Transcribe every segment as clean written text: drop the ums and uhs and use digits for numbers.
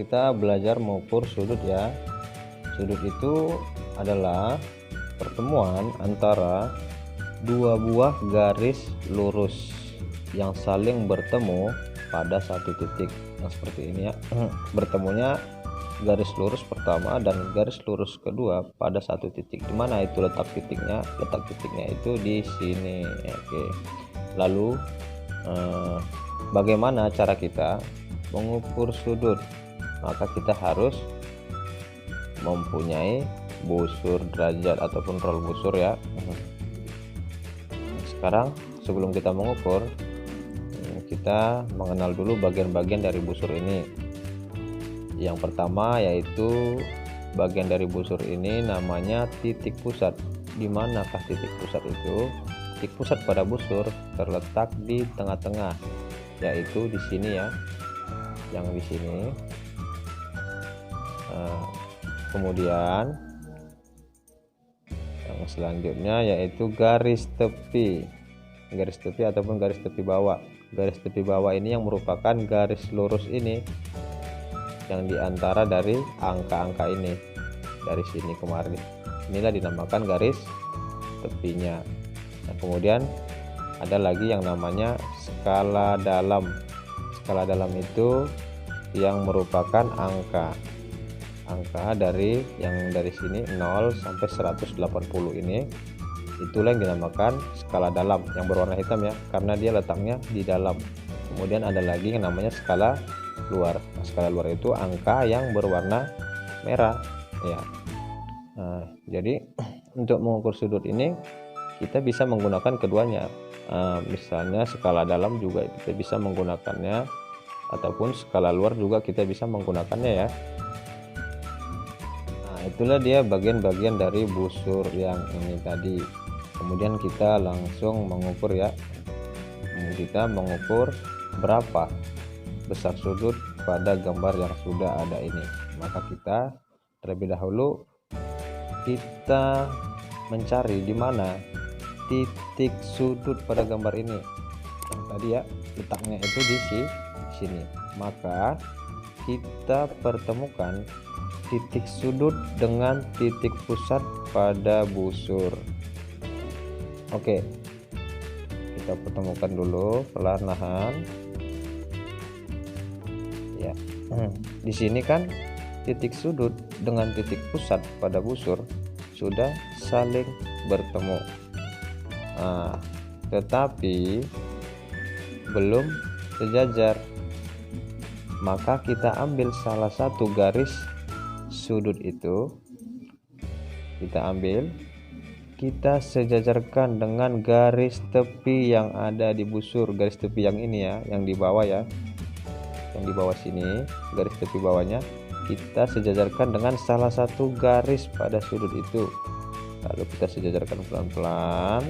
kita belajar mengukur sudut ya. Sudut itu adalah pertemuan antara dua buah garis lurus yang saling bertemu pada satu titik. Nah, seperti ini ya. Bertemunya garis lurus pertama dan garis lurus kedua pada satu titik. Di mana itu letak titiknya? Letak titiknya itu di sini. Oke. Lalu bagaimana cara kita mengukur sudut? Maka kita harus mempunyai busur derajat ataupun roll busur ya. Sekarang sebelum kita mengukur, kita mengenal dulu bagian-bagian dari busur ini. Yang pertama yaitu bagian dari busur ini namanya titik pusat. Di manakah titik pusat itu? Titik pusat pada busur terletak di tengah-tengah, yaitu di sini ya, yang di sini. Kemudian yang selanjutnya yaitu garis tepi ataupun garis tepi bawah. Garis tepi bawah ini yang merupakan garis lurus ini, yang diantara dari angka-angka ini, dari sini kemari. Inilah dinamakan garis tepinya. Nah, kemudian ada lagi yang namanya skala dalam. Skala dalam itu yang merupakan angka dari yang dari sini 0 sampai 180 ini, itulah yang dinamakan skala dalam, yang berwarna hitam ya, karena dia letaknya di dalam. Kemudian ada lagi yang namanya skala luar. Nah, skala luar itu angka yang berwarna merah ya. Nah, jadi untuk mengukur sudut ini kita bisa menggunakan keduanya. Misalnya skala dalam juga kita bisa menggunakannya, ataupun skala luar juga kita bisa menggunakannya ya. Nah, itulah dia bagian-bagian dari busur yang ini tadi. Kemudian kita langsung mengukur ya. Kita mengukur berapa besar sudut pada gambar yang sudah ada ini. Maka kita terlebih dahulu kita mencari di mana titik sudut pada gambar ini. Nah, tadi ya letaknya itu di sini. Maka kita pertemukan titik sudut dengan titik pusat pada busur. Oke, kita pertemukan dulu perlahan-lahan ya. Di sini kan titik sudut dengan titik pusat pada busur sudah saling bertemu. Nah, tetapi belum sejajar. Maka kita ambil salah satu garis sudut itu, kita sejajarkan dengan garis tepi yang ada di busur. Garis tepi yang ini ya, yang di bawah ya, yang di bawah sini, garis tepi bawahnya kita sejajarkan dengan salah satu garis pada sudut itu. Lalu kita sejajarkan pelan-pelan,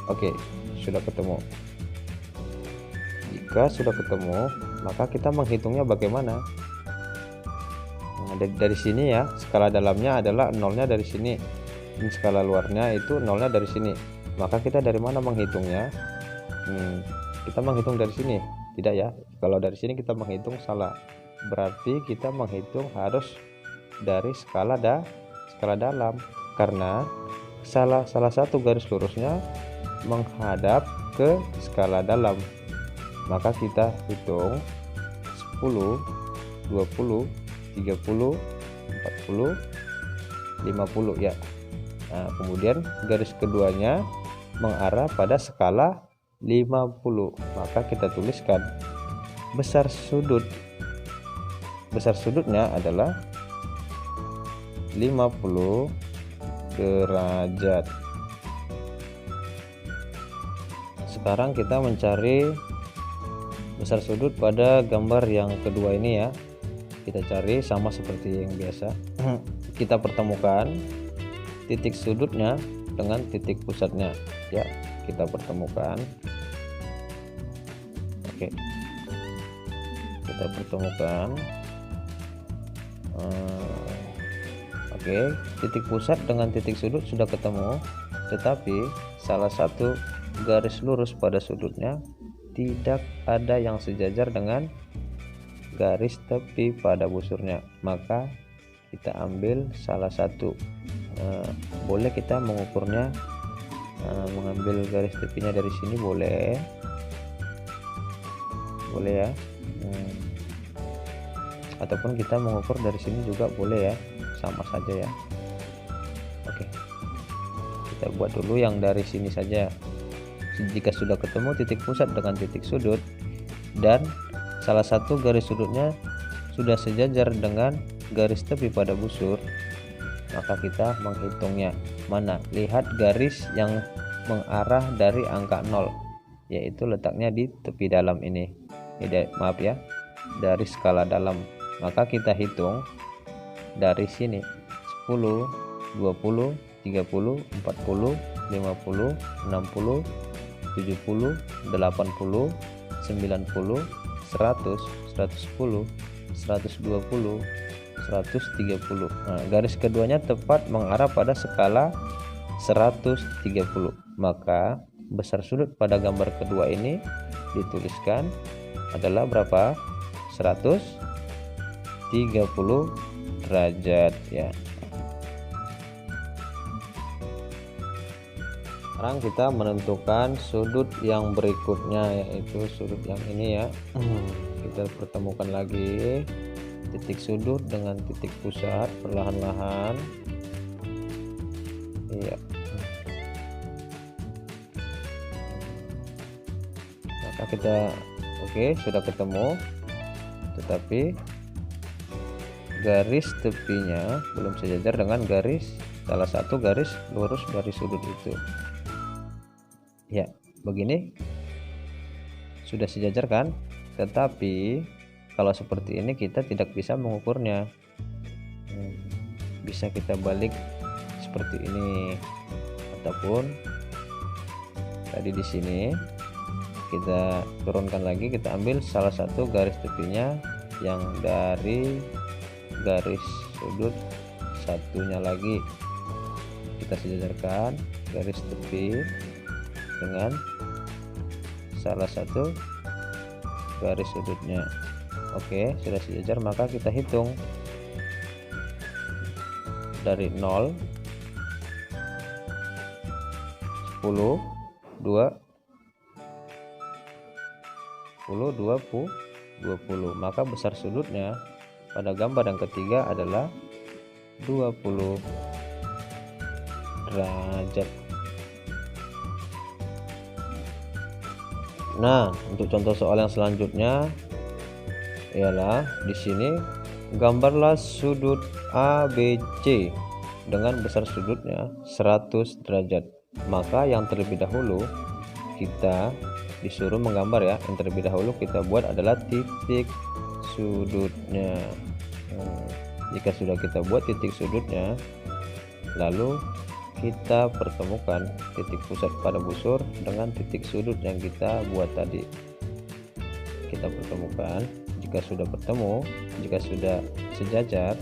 Oke, sudah ketemu. Jika sudah ketemu, maka kita menghitungnya bagaimana? Nah, dari sini ya, skala dalamnya adalah nolnya dari sini, dan skala luarnya itu nolnya dari sini. Maka kita dari mana menghitungnya? Kita menghitung dari sini, tidak ya? Kalau dari sini kita menghitung salah. Berarti kita menghitung harus dari skala dalam, karena salah satu garis lurusnya menghadap ke skala dalam. Maka kita hitung 10, 20, 30, 40, 50 ya. Nah, kemudian garis keduanya mengarah pada skala 50. Maka kita tuliskan besar sudutnya adalah 50 derajat. Sekarang kita mencari besar sudut pada gambar yang kedua ini ya. Kita cari sama seperti yang biasa. Kita pertemukan titik sudutnya dengan titik pusatnya ya. Kita pertemukan. Oke, kita pertemukan. Oke, titik pusat dengan titik sudut sudah ketemu, tetapi salah satu garis lurus pada sudutnya tidak ada yang sejajar dengan garis tepi pada busurnya, maka kita ambil salah satu. Boleh kita mengukurnya, mengambil garis tepinya dari sini, boleh ya, ataupun kita mengukur dari sini juga boleh ya, sama saja ya. Oke, kita buat dulu yang dari sini saja. Jika sudah ketemu titik pusat dengan titik sudut dan salah satu garis sudutnya sudah sejajar dengan garis tepi pada busur, maka kita menghitungnya. Mana? Lihat garis yang mengarah dari angka 0, yaitu letaknya di tepi dalam ini. Maaf ya, dari skala dalam. Maka kita hitung dari sini 10, 20, 30, 40, 50, 60, 70, 80, 90, 100, 110, 120, 130. Nah, garis keduanya tepat mengarah pada skala 130. Maka besar sudut pada gambar kedua ini dituliskan adalah berapa? 130 derajat ya. Sekarang kita menentukan sudut yang berikutnya, yaitu sudut yang ini ya. Kita pertemukan lagi titik sudut dengan titik pusat perlahan-lahan. Iya. Maka kita sudah ketemu, tetapi garis tepinya belum sejajar dengan salah satu garis lurus dari sudut itu. Ya, begini sudah sejajar kan? Tetapi kalau seperti ini kita tidak bisa mengukurnya. Bisa kita balik seperti ini, ataupun tadi di sini kita turunkan lagi, kita ambil salah satu garis tepinya yang dari garis sudut satunya lagi, kita sejajarkan garis tepi dengan salah satu garis sudutnya. Oke, sudah sejajar, maka kita hitung dari 0, 10, 2, 20, maka besar sudutnya pada gambar yang ketiga adalah 20 derajat. Nah, untuk contoh soal yang selanjutnya ialah di sini gambarlah sudut ABC dengan besar sudutnya 100 derajat. Maka yang terlebih dahulu kita disuruh menggambar ya, yang terlebih dahulu kita buat adalah titik sudutnya. Jika sudah kita buat titik sudutnya, lalu kita pertemukan titik pusat pada busur dengan titik sudut yang kita buat tadi. Kita pertemukan. Jika sudah bertemu, jika sudah sejajar,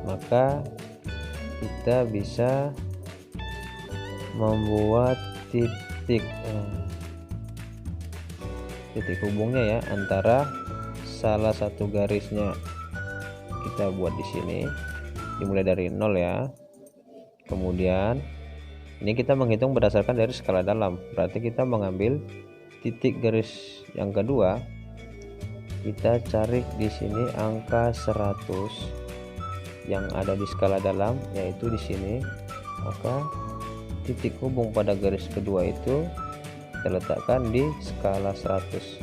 maka kita bisa membuat titik hubungnya ya antara salah satu garisnya. Kita buat di sini, dimulai dari 0 ya. Kemudian ini kita menghitung berdasarkan dari skala dalam, berarti kita mengambil titik garis yang kedua, kita cari di sini angka 100 yang ada di skala dalam, yaitu di sini. Maka titik hubung pada garis kedua itu kita letakkan di skala 100.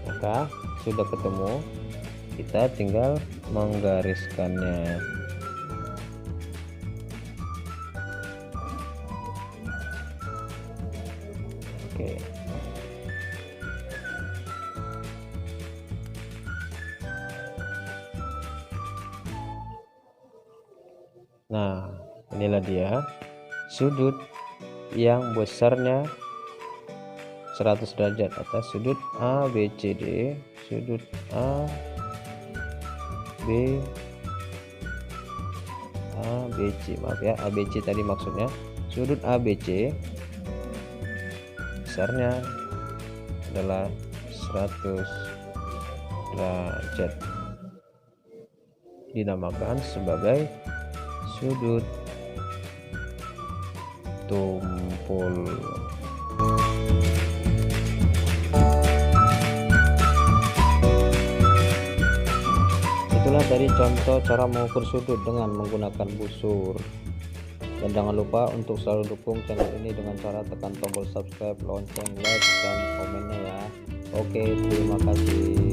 Maka sudah ketemu, kita tinggal menggariskannya. Nah, inilah dia sudut yang besarnya 100 derajat atas sudut ABCD, sudut A B ABC, maaf ya, ABC tadi maksudnya sudut ABC besarnya adalah 100 derajat, dinamakan sebagai sudut tumpul. Itulah dari contoh cara mengukur sudut dengan menggunakan busur. Dan jangan lupa untuk selalu dukung channel ini dengan cara tekan tombol subscribe, lonceng, like, dan komennya ya. Oke, terima kasih.